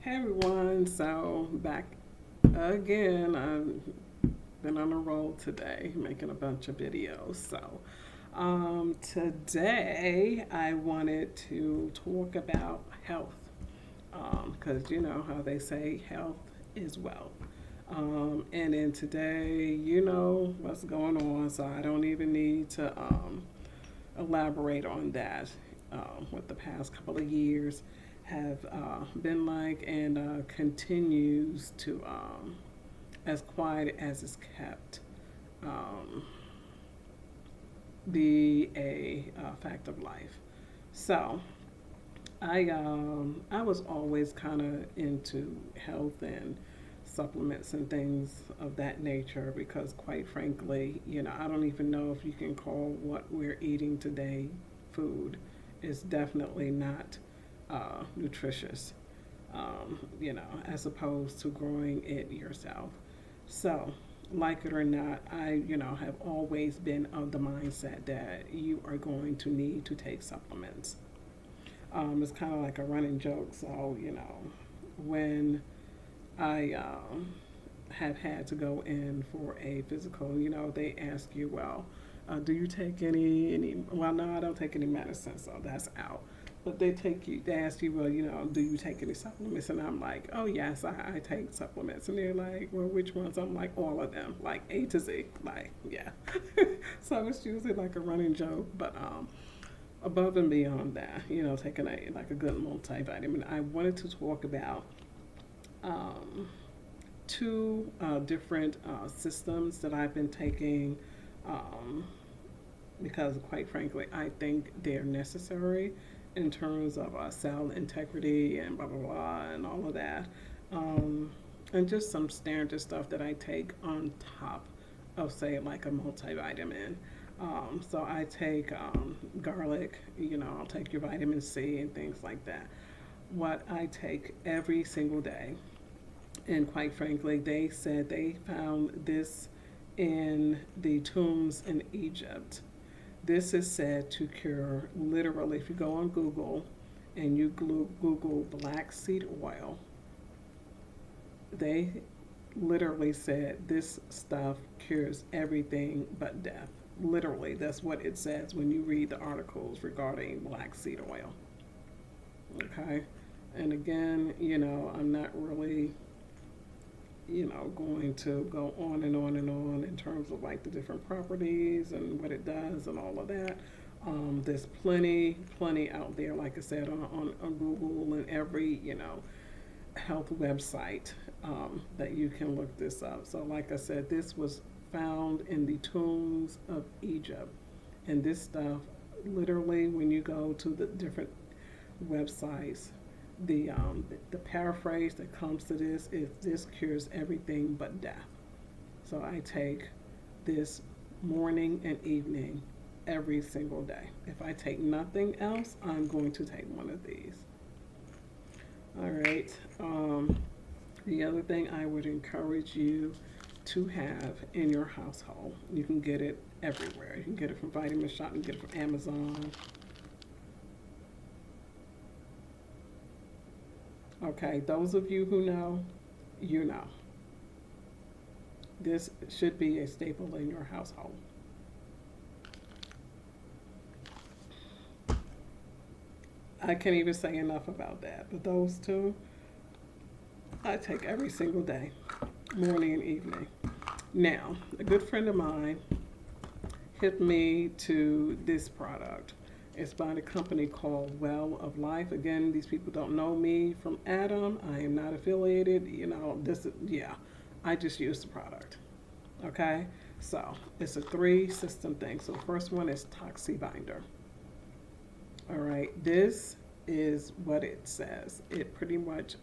Hey everyone, so back again. I've been on a roll today, making a bunch of videos. Today I wanted to talk about health because you know how they say health is wealth. And then today, you know what's going on, so I don't even need to elaborate on that. What the past couple of years have been like and continues to, as quiet as it's kept, um, be a fact of life. So I was always kind of into health and supplements and things of that nature because, quite frankly, you know, I don't even know if you can call what we're eating today food. It's definitely not nutritious, you know, as opposed to growing it yourself. So, like it or not, I have always been of the mindset that you are going to need to take supplements. It's kind of like a running joke. So, when I have had to go in for a physical, they ask you, well, do you take any, well, no, I don't take any medicine, so that's out. But they ask you, well, do you take any supplements? And I'm like, oh, yes, I take supplements. And they're like, well, which ones? I'm like, all of them, like A to Z, like, yeah. So it's usually like a running joke, but above and beyond that, taking like a good multivitamin, I wanted to talk about um, two different systems that I've been taking um, because, quite frankly, I think they're necessary in terms of cell integrity and blah, blah, blah, and all of that. Um, and just some standard stuff that I take on top of, say, like a multivitamin. So I take garlic, I'll take your vitamin C and things like that. What I take every single day, and quite frankly, they said they found this in the tombs in Egypt. This is said to cure, literally, if you go on Google and you Google black seed oil, they literally said this stuff cures everything but death. Literally, that's what it says when you read the articles regarding black seed oil. Okay? And again, I'm not really going to go on and on and on in terms of like the different properties and what it does and all of that. There's plenty out there, like I said, on Google and every, health website that you can look this up. So, like I said, this was found in the tombs of Egypt. And this stuff, literally, when you go to the different websites, the paraphrase that comes to this is this cures everything but death. So I take this morning and evening every single day. If I take nothing else, I'm going to take one of these. All right. The other thing I would encourage you to have in your household, you can get it everywhere. You can get it from Vitamin Shop, you can get it from Amazon. Okay, those of you who know, you know. This should be a staple in your household. I can't even say enough about that. But those two, I take every single day, morning and evening. Now, a good friend of mine hit me to this product. It's by a company called Well of Life. Again, these people don't know me from Adam. I am not affiliated. This is, yeah, I just use the product. Okay? So, it's a three system thing. So, the first one is Toxibinder. All right, this is what it says. It pretty much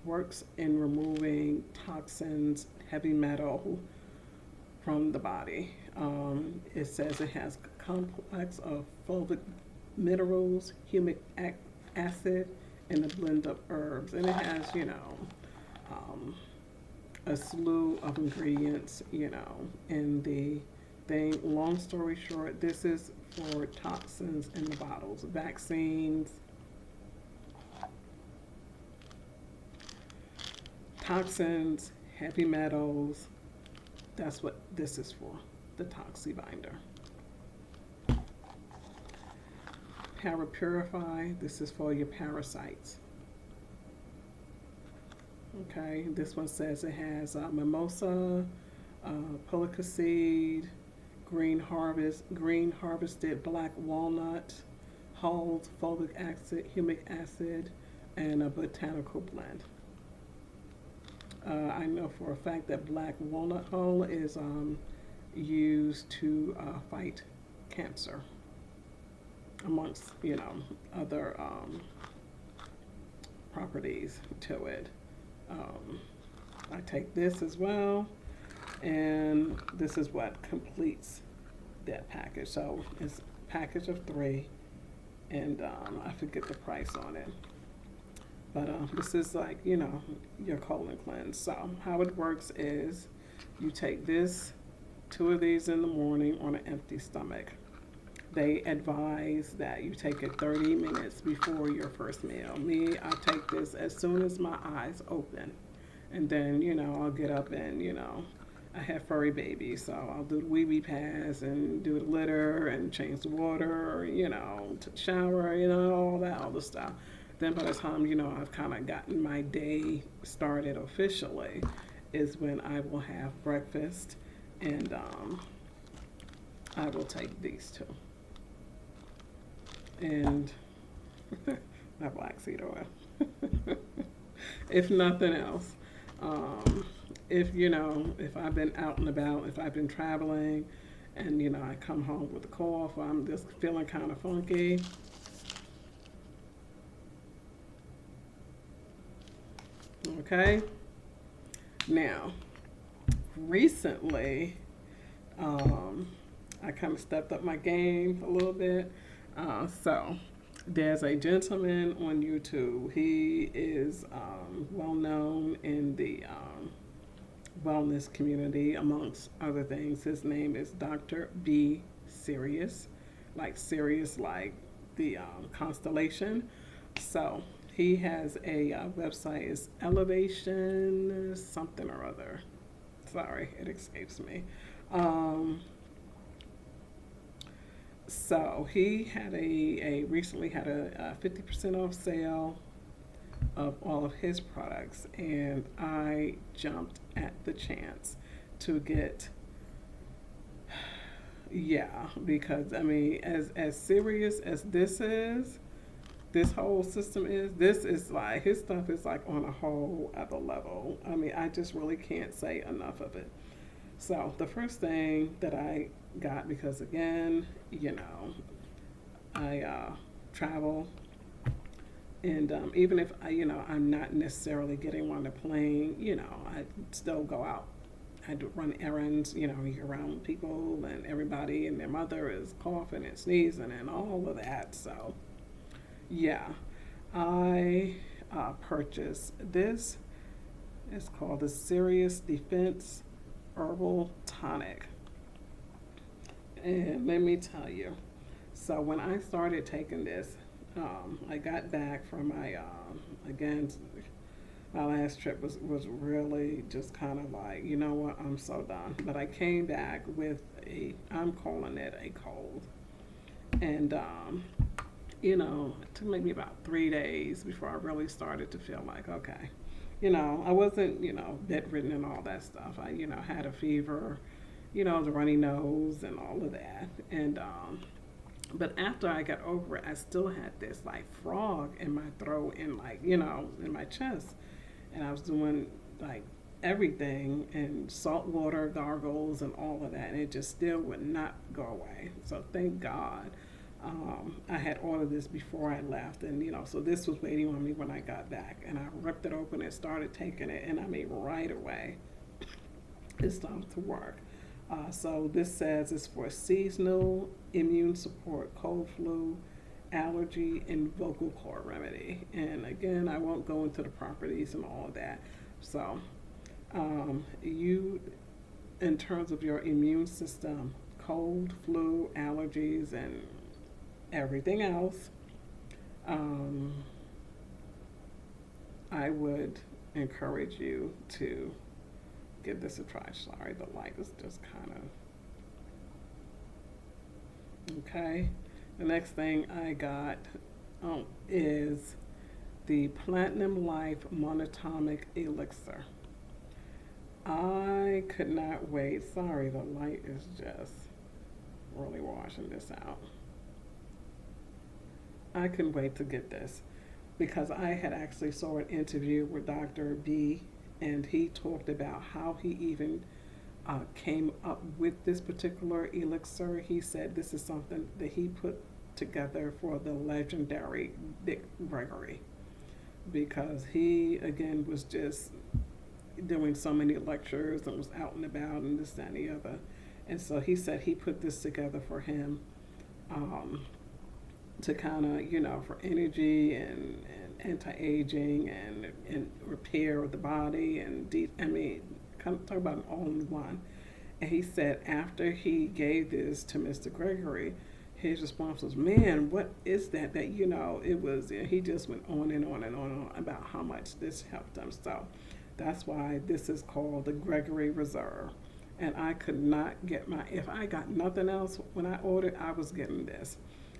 works in removing toxins, heavy metal from the body. It says it has a complex of fulvic minerals, humic acid, and a blend of herbs. And it has, um, a slew of ingredients, in the thing. Long story short, this is for toxins in the bottles, vaccines, toxins, heavy metals. That's what this is for, the Toxi Binder. Parapurify, this is for your parasites. Okay, this one says it has mimosa, pulica seed, green harvested black walnut, hulls, folic acid, humic acid, and a botanical blend. I know for a fact that black walnut hull is used to fight cancer, amongst other properties to it. I take this as well, and this is what completes that package. So it's a package of 3, and I forget the price on it. But this is like, your colon cleanse. So how it works is you take 2 of these in the morning on an empty stomach. They advise that you take it 30 minutes before your first meal. Me, I take this as soon as my eyes open. And then, I'll get up and, I have furry babies, so I'll do the wee pads and do the litter and change the water, shower, all that other stuff. Then by the time, I've kind of gotten my day started officially is when I will have breakfast, and I will take these 2. And my black seed oil. If nothing else. If I've been out and about, if I've been traveling, and I come home with a cough, I'm just feeling kind of funky. Okay. Now, recently, I kind of stepped up my game a little bit. So there's a gentleman on YouTube. He is well known in the wellness community, amongst other things. His name is Dr. B. Sirius, like Sirius, like the constellation. So he has a website, is Elevation something or other. Sorry, it escapes me. So he had recently had a 50% off sale of all of his products, and I jumped at the chance to get, because as serious as this whole system is, this is like, his stuff is like on a whole other level. I just really can't say enough of it. So the first thing that I got, because again, I travel, and even if I'm not necessarily getting on the plane, I still go out. I do run errands, you're around people and everybody, and their mother is coughing and sneezing and all of that. So I purchased this. It's called the Serious Defense Herbal Tonic. And let me tell you, so when I started taking this, I got back from my, again, my last trip was really just kind of like, you know what, I'm so done. But I came back with I'm calling it a cold. And, it took maybe about 3 days before I really started to feel like, okay. I wasn't, bedridden and all that stuff. I, had a fever, the runny nose and all of that. And, but after I got over it, I still had this like frog in my throat and like, in my chest. And I was doing like everything and salt water gargles and all of that. And it just still would not go away. So thank God. I had ordered this before I left, and so this was waiting on me when I got back, and I ripped it open and started taking it, and right away it started to work. So this says it's for seasonal immune support, cold, flu, allergy, and vocal cord remedy. And again, I won't go into the properties and all of that. So you, in terms of your immune system, cold, flu, allergies, and everything else, I would encourage you to give this a try. Sorry, the light is just kind of okay. The next thing I got is the Platinum Life Monatomic Elixir. I could not wait. Sorry, the light is just really washing this out. I couldn't wait to get this because I had actually saw an interview with Dr. B, and he talked about how he even came up with this particular elixir. He said this is something that he put together for the legendary Dick Gregory, because he again was just doing so many lectures and was out and about and this, that, and the other. And so he said he put this together for him to kind of, for energy and anti-aging and repair of the body and kind of talk about an all-in-one. And he said after he gave this to Mr. Gregory, his response was, man, what is that it was, he just went on and on and on about how much this helped him. So that's why this is called the Gregory Reserve. And I could not get if I got nothing else when I ordered, I was getting this.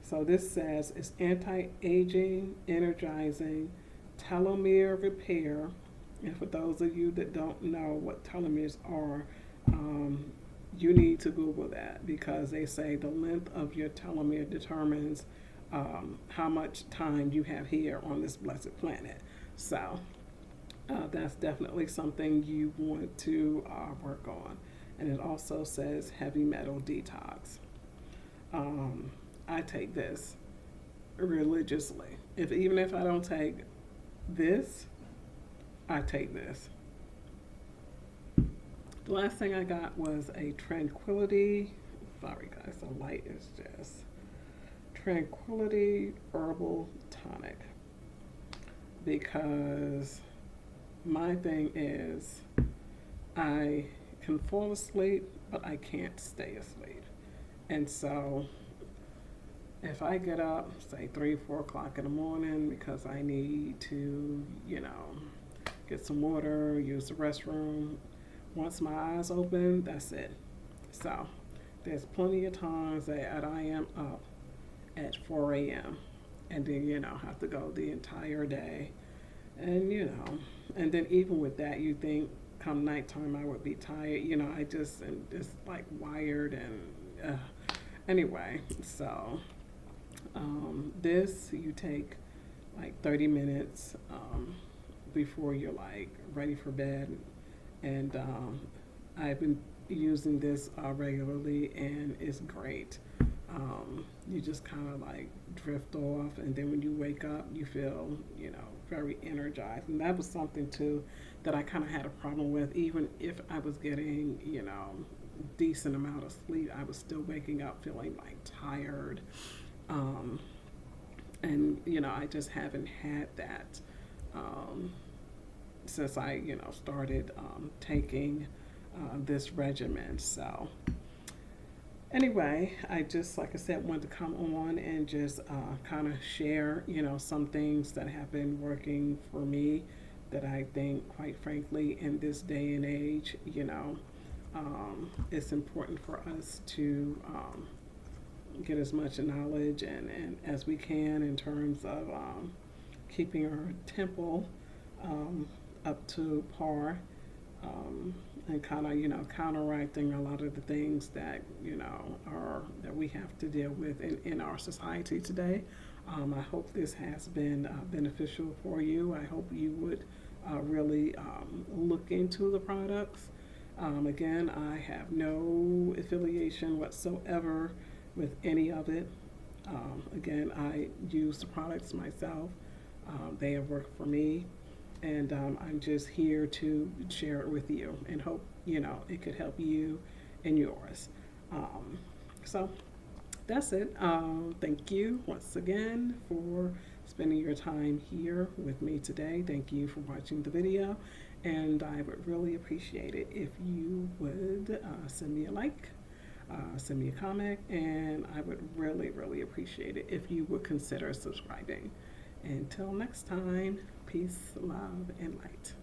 So this says it's anti-aging, energizing, telomere repair. And for those of you that don't know what telomeres are, you need to Google that, because they say the length of your telomere determines how much time you have here on this blessed planet. So that's definitely something you want to work on. And it also says heavy metal detox. I take this religiously. Even if I don't take this, I take this. The last thing I got was a Tranquility. Sorry guys, the light is just Tranquility Herbal Tonic, because my thing is I can fall asleep, but I can't stay asleep. And so if I get up, say 3, 4 o'clock in the morning because I need to, get some water, use the restroom, once my eyes open, that's it. So there's plenty of times that I am up at 4 a.m. and then, have to go the entire day. And, and then even with that, you think come nighttime I would be tired. I just am just like wired and anyway, so this you take like 30 minutes before you're like ready for bed. And I've been using this regularly, and it's great. You just kind of like drift off, and then when you wake up, you feel, very energized. And that was something too that I kind of had a problem with. Even if I was getting, decent amount of sleep, I was still waking up feeling like tired. And, I just haven't had that since I, started taking this regimen. So anyway, I just, like I said, wanted to come on and just kind of share, some things that have been working for me that I think, quite frankly, in this day and age, it's important for us to get as much knowledge and as we can in terms of keeping our temple up to par, and kind of counteracting a lot of the things that that we have to deal with in our society today. I hope this has been beneficial for you. I hope you would really look into the products. Again, I have no affiliation whatsoever with any of it. Again, I use the products myself. They have worked for me, and I'm just here to share it with you and hope it could help you and yours. So that's it. Thank you once again for spending your time here with me today. Thank you for watching the video, and I would really appreciate it if you would send me a like, send me a comment, and I would really, really appreciate it if you would consider subscribing. Until next time, peace, love, and light.